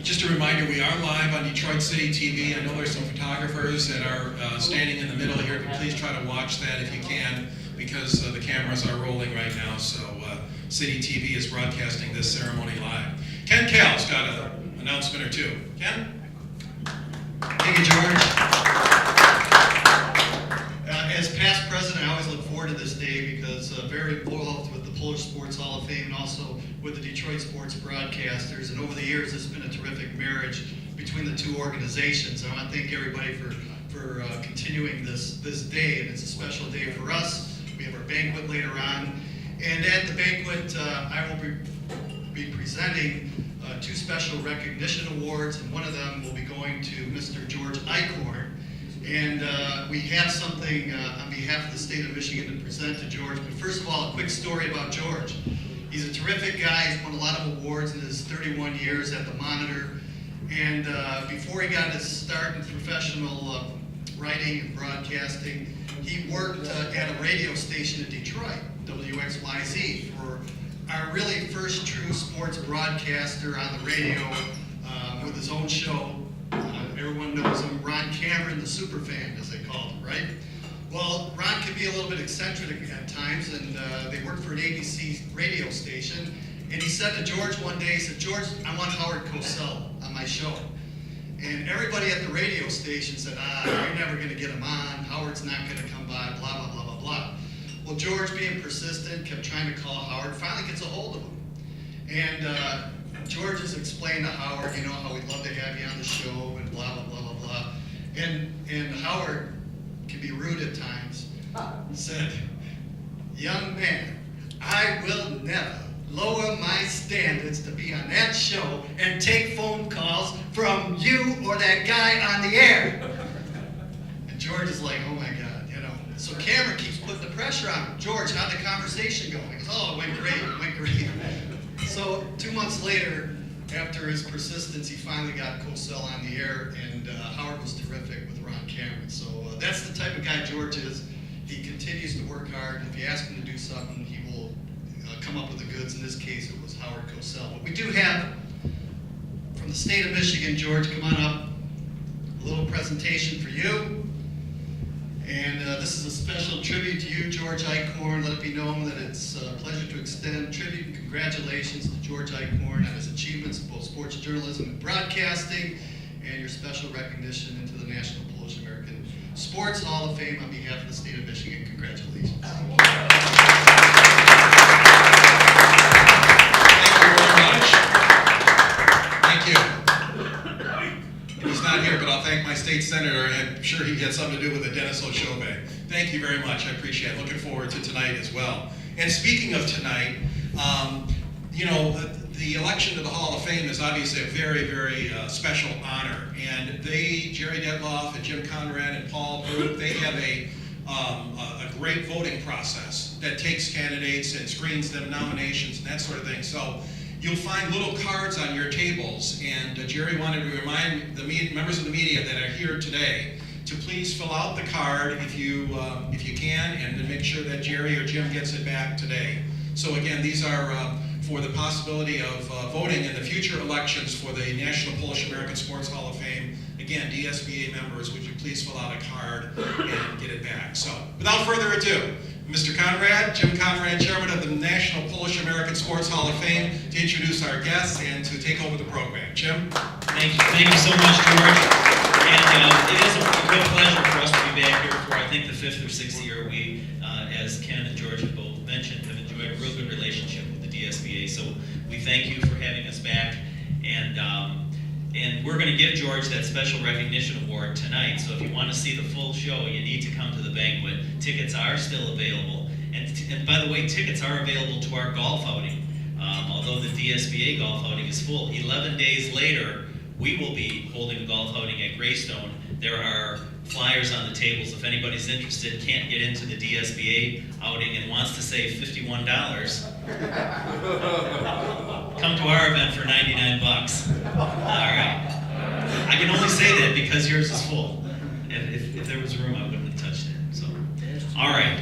Just a reminder, we are live on Detroit City TV. I know there's some photographers that are standing in the middle here, but please try to watch that if you can, because the cameras are rolling right now. So City TV is broadcasting this ceremony live. Ken Cal's got an announcement or two. Ken? Thank you, George. As past president, I always look forward to this day because very involved with the Polish Sports Hall of Fame and also with the Detroit Sports Broadcasters. And over the years, it's been a terrific marriage between the two organizations. I want to thank everybody for continuing this day, and it's a special day for us. We have our banquet later on. And at the banquet, I will be presenting two special recognition awards, and one of them will be going to Mr. George Eichhorn. And we have something on behalf of the state of Michigan to present to George. But first of all, a quick story about George. He's a terrific guy. He's won a lot of awards in his 31 years at the Monitor. And before he got his start in professional writing and broadcasting, he worked at a radio station in Detroit, WXYZ, for our really first true sports broadcaster on the radio with his own show. Everyone knows him, Ron Cameron, the superfan, as they call him, right? Well, Ron can be a little bit eccentric at times, and they worked for an ABC radio station. And he said to George one day, he said, "George, I want Howard Cosell on my show." And everybody at the radio station said, "You're never going to get him on. Howard's not going to come by, blah, blah, blah, blah, blah." Well, George, being persistent, kept trying to call Howard, finally gets a hold of him. And George has explained to Howard, you know, how we'd love to have you on the show and blah, blah, blah, blah, blah. And Howard can be rude at times. Said, "Young man, I will never lower my standards to be on that show and take phone calls from you or that guy on the air." And George is like, "Oh my God, you know." So Cameron keeps putting the pressure on him. "George, how'd the conversation go?" He goes, "Oh, it went great, it went great." So 2 months later, after his persistence, he finally got Cosell on the air, and Howard was terrific with Ron Cameron. So that's the type of guy George is. He continues to work hard. If you ask him to do something, he will come up with the goods. In this case, it was Howard Cosell. But we do have, from the state of Michigan, George, come on up, a little presentation for you. And this is a special tribute to you, George Eichhorn. Let it be known that it's a pleasure to extend tribute and congratulations to George Eichhorn on his achievements in both sports journalism and broadcasting, and your special recognition into the National Polish American Sports Hall of Fame on behalf of the state of Michigan. Congratulations. Thank you very much. Thank you. He's not here, but I'll thank my state senator. I'm sure he had something to do with the Dennis Ochobe. Thank you very much. I appreciate it. Looking forward to tonight as well. And speaking of tonight, you know, the election to the Hall of Fame is obviously a very, very special honor. And Jerry Detloff and Jim Conrad and Paul Group, they have a great voting process that takes candidates and screens them, nominations and that sort of thing. So you'll find little cards on your tables, and Jerry wanted to remind the members of the media that are here today to please fill out the card if you can, and to make sure that Jerry or Jim gets it back today. So again, these are for the possibility of voting in the future elections for the National Polish American Sports Hall of Fame. Again, DSBA members, would you please fill out a card and get it back? So without further ado, Mr. Conrad, Jim Conrad, Chairman of the National Polish American Sports Hall of Fame, to introduce our guests and to take over the program. Jim? Thank you so much, George. And it is a real pleasure for us to be back here for, I think, the 5th or 6th year. We, as Ken and George have both mentioned, have enjoyed a real good relationship with the DSBA. So we thank you for having us back. And we're going to give George that special recognition award tonight. So if you want to see the full show, you need to come to the banquet. Tickets are still available. And by the way, tickets are available to our golf outing. Although the DSBA golf outing is full, 11 days later, we will be holding a golf outing at Greystone. There are flyers on the tables. If anybody's interested, can't get into the DSBA outing and wants to save $51, come to our event for $99. All right. I can only say that because yours is full. If there was room, I wouldn't have touched it. So, all right.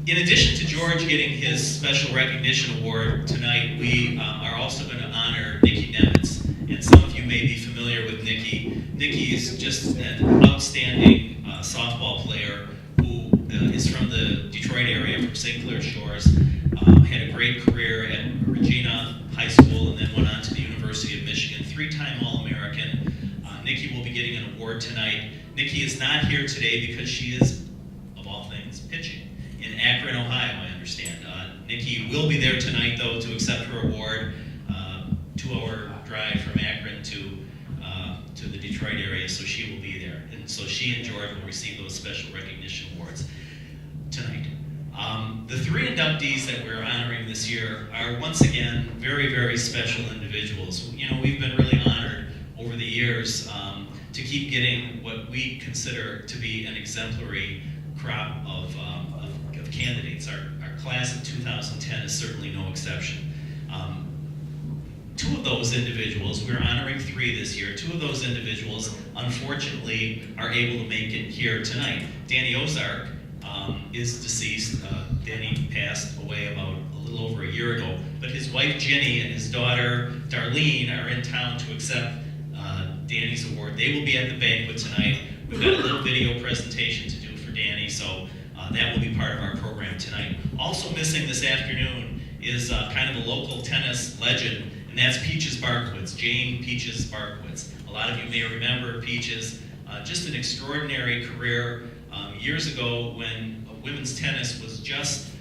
In addition to George getting his special recognition award tonight, we are also going to honor Nikki Nemitz. and some of you may be familiar with Nikki. Nikki is just an outstanding softball player who is from the Detroit area, from St. Clair Shores, had a great career at Regina High School and then went on to the University of Michigan, 3-time All-American. Nikki will be getting an award tonight. Nikki is not here today because she is, of all things, pitching in Akron, Ohio, I understand. Nikki will be there tonight, though, to accept her award. 2-hour drive from Akron to the Detroit area, so she will be there. And so she and George will receive those special recognition awards tonight. The 3 inductees that we're honoring this year are, once again, very, very special individuals. You know, we've been really honored over the years to keep getting what we consider to be an exemplary crop of candidates. Our class of 2010 is certainly no exception. 2 of those individuals, we're honoring 3 this year, 2 of those individuals, unfortunately, are able to make it here tonight. Danny Ozark is deceased. Danny passed away about a little over a year ago, but his wife Ginny and his daughter Darlene are in town to accept Danny's award. They will be at the banquet tonight. We've got a little video presentation to do for Danny, so that will be part of our program tonight. Also missing this afternoon is kind of a local tennis legend, and that's Peaches Barkowitz, Jane Peaches Barkowitz. A lot of you may remember Peaches, just an extraordinary career years ago when women's tennis was just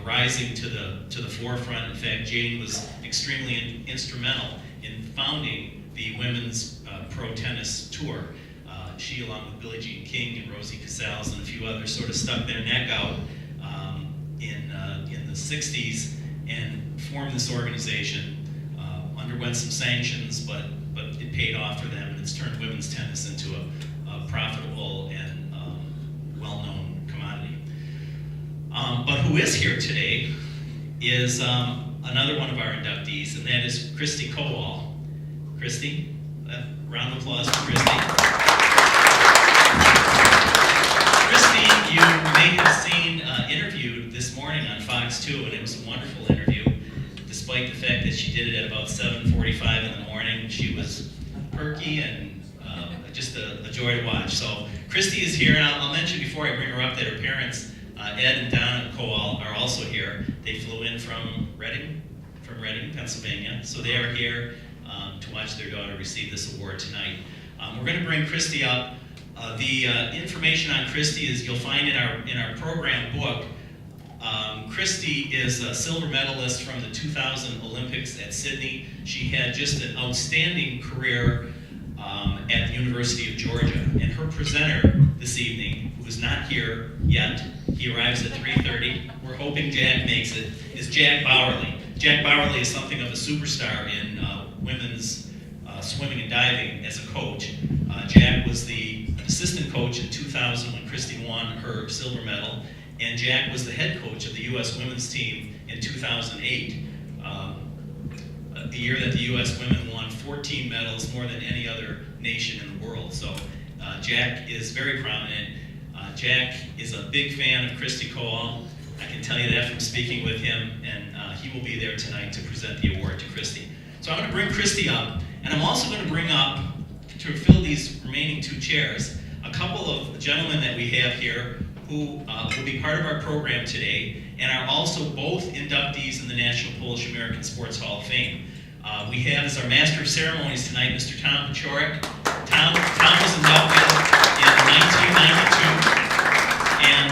rising to the forefront. In fact, Jane was extremely instrumental in founding the Women's Pro Tennis Tour. She, along with Billie Jean King and Rosie Casals and a few others, sort of stuck their neck out in the 60s and formed this organization. Underwent some sanctions, but it paid off for them, and it's turned women's tennis into a profitable and well-known commodity. But who is here today is another one of our inductees, and that is Christy Kowal. Christy, round of applause for Christy. Christy, you may have seen interviewed this morning on Fox 2, and it was a wonderful interview. Despite the fact that she did it at about 7:45 in the morning, she was perky and just a joy to watch. So Christy is here, and I'll mention before I bring her up that her parents, Ed and Donna Kowal, are also here. They flew in from Reading, Pennsylvania, so they are here to watch their daughter receive this award tonight. We're going to bring Christy up. The information on Christy is you'll find in our program book. Christy is a silver medalist from the 2000 Olympics at Sydney. She had just an outstanding career at the University of Georgia. And her presenter this evening, who is not here yet, he arrives at 3:30. We're hoping Jack makes it, is Jack Bowerly. Jack Bowerly is something of a superstar in women's swimming and diving as a coach. Jack was the assistant coach in 2000 when Christy won her silver medal. And Jack was the head coach of the U.S. women's team in 2008, the year that the U.S. women won 14 medals, more than any other nation in the world. So Jack is very prominent. Jack is a big fan of Christy Kowal. I can tell you that from speaking with him, and he will be there tonight to present the award to Christy. So I'm going to bring Christy up, and I'm also going to bring up, to fill these remaining 2 chairs, a couple of gentlemen that we have here who will be part of our program today and are also both inductees in the National Polish American Sports Hall of Fame. We have as our Master of Ceremonies tonight, Mr. Tom Paciorek. Tom was inducted in 1992. And,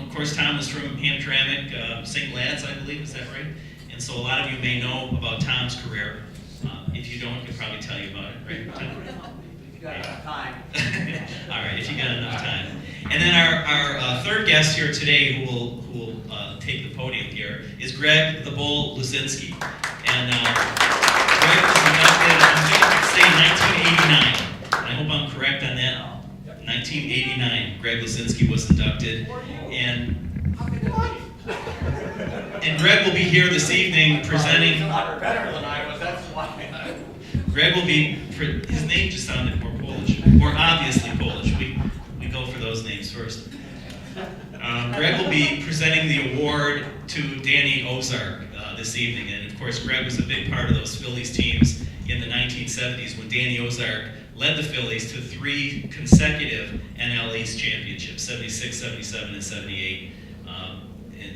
of course, Tom was from Hamtramck, St. Lad's, I believe, is that right? And so a lot of you may know about Tom's career. If you don't, I could probably tell you about it, right, Tom? If you got enough time. All right, if you got enough time. And then our third guest here today who will take the podium here is Greg the Bull Luzinski. And Greg was inducted, I'm going to say 1989. I hope I'm correct on that. 1989, Greg Luzinski was inducted. And Greg will be here this evening presenting. Better than I was, that's why. Greg will be, his name just sounded more Polish, more obviously Polish. We go for those names first. Greg will be presenting the award to Danny Ozark. this evening. And of course, Greg was a big part of those Phillies teams in the 1970s when Danny Ozark led the Phillies to 3 consecutive NL East championships, 76, 77, and 78.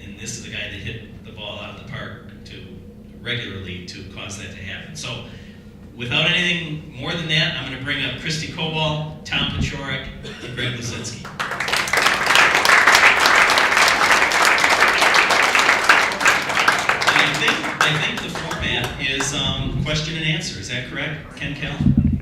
And this is the guy that hit the ball out of the park regularly to cause that to happen. So without anything more than that, I'm going to bring up Christy Kowal, Tom Paciorek, and Greg Luzinski. And I think the format is question and answer. Is that correct, Ken Kell?